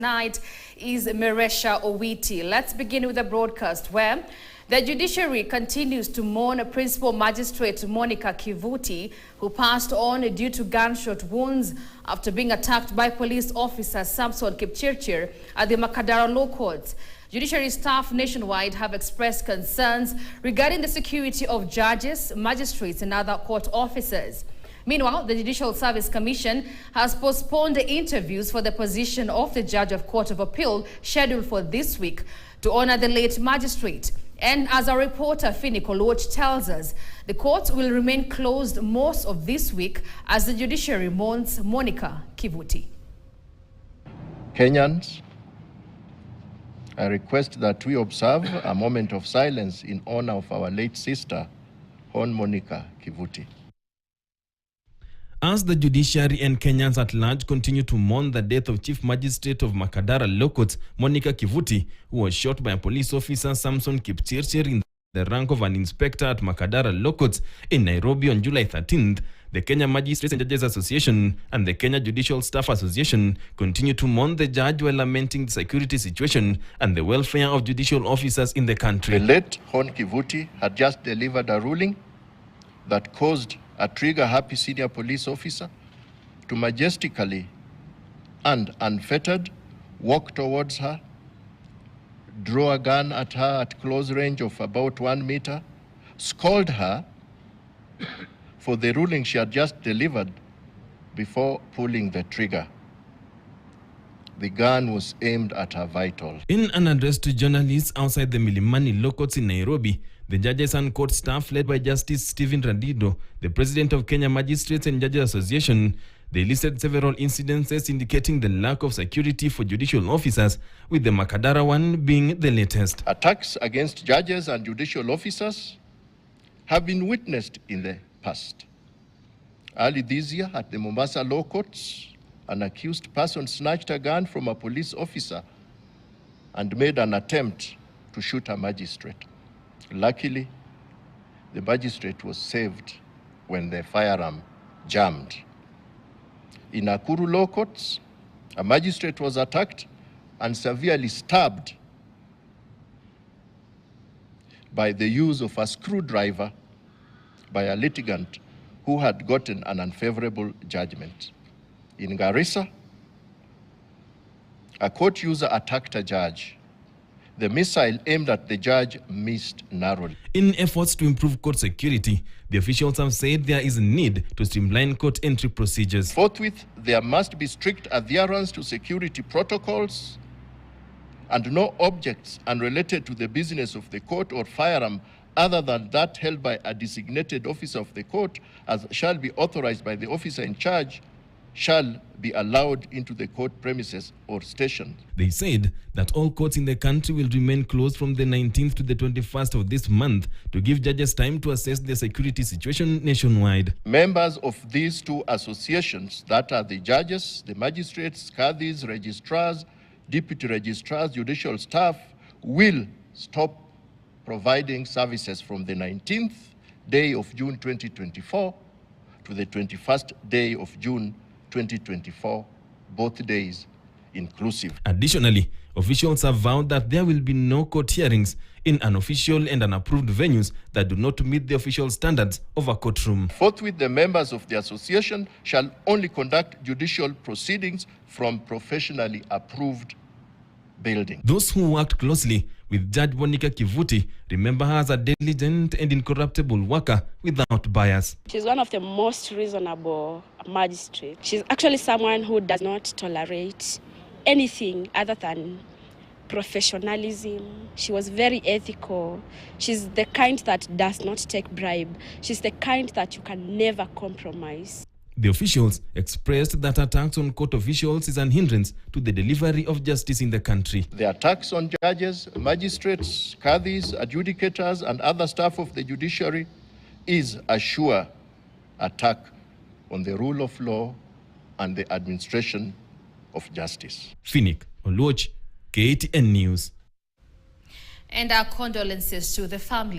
Tonight is Meresha Owiti. Let's begin with the broadcast where the judiciary continues to mourn Principal Magistrate Monica Kivuti, who passed on due to gunshot wounds after being attacked by police officer Samson Kipchirchir at the Makadara Law Courts. Judiciary staff nationwide have expressed concerns regarding the security of judges, magistrates and other court officers. Meanwhile, the Judicial Service Commission has postponed the interviews for the position of the Judge of Court of Appeal scheduled for this week to honor the late magistrate. And as our reporter Finik Oluoch tells us, the court will remain closed most of this week as the judiciary mourns Monica Kivuti. Kenyans, I request that we observe a moment of silence in honor of our late sister, Hon Monica Kivuti. As the judiciary and Kenyans at large continue to mourn the death of Chief Magistrate of Makadara Law Courts, Monica Kivuti, who was shot by a police officer Samson Kipchirchir in the rank of an inspector at Makadara Law Courts in Nairobi on July 13th, the Kenya Magistrates and Judges Association and the Kenya Judicial Staff Association continue to mourn the judge while lamenting the security situation and the welfare of judicial officers in the country. The late Hon Kivuti had just delivered a ruling that caused a trigger-happy senior police officer to majestically and unfettered walk towards her, draw a gun at her at close range of about 1 meter, scold her for the ruling she had just delivered before pulling the trigger. The gun was aimed at her vitals. In an address to journalists outside the Milimani Law Courts in Nairobi, the judges and court staff led by Justice Stephen Radido, the president of Kenya Magistrates and Judges Association, they listed several incidences indicating the lack of security for judicial officers, with the Makadara one being the latest. Attacks against judges and judicial officers have been witnessed in the past. Early this year at the Mombasa Law Courts, an accused person snatched a gun from a police officer and made an attempt to shoot a magistrate. Luckily, the magistrate was saved when the firearm jammed. In Nakuru Law Courts, a magistrate was attacked and severely stabbed by the use of a screwdriver by a litigant who had gotten an unfavorable judgment. In Garissa, a court user attacked a judge. The missile aimed at the judge missed narrowly. In efforts to improve court security, the officials have said there is a need to streamline court entry procedures. Forthwith, there must be strict adherence to security protocols, and no objects unrelated to the business of the court or firearm other than that held by a designated officer of the court, as shall be authorized by the officer in charge, shall be allowed into the court premises or station. They said that all courts in the country will remain closed from the 19th to the 21st of this month to give judges time to assess their security situation nationwide. Members of these two associations, that are the judges, the magistrates, qadhis, registrars, deputy registrars, judicial staff, will stop providing services from the 19th day of June 2024 to the 21st day of June 2024, both days inclusive. Additionally, officials have vowed that there will be no court hearings in unofficial and unapproved venues that do not meet the official standards of a courtroom. Forthwith, the members of the association shall only conduct judicial proceedings from professionally approved buildings. Those who worked closely with Judge Monica Kivuti remember her as a diligent and incorruptible worker without bias. She's one of the most reasonable magistrates. She's actually someone who does not tolerate anything other than professionalism. She was very ethical. She's the kind that does not take bribe. She's the kind that you can never compromise. The officials expressed that attacks on court officials is an hindrance to the delivery of justice in the country. The attacks on judges, magistrates, qadhis, adjudicators, and other staff of the judiciary is a sure attack on the rule of law and the administration of justice. Finik Oluoch, KTN News. And our condolences to the family.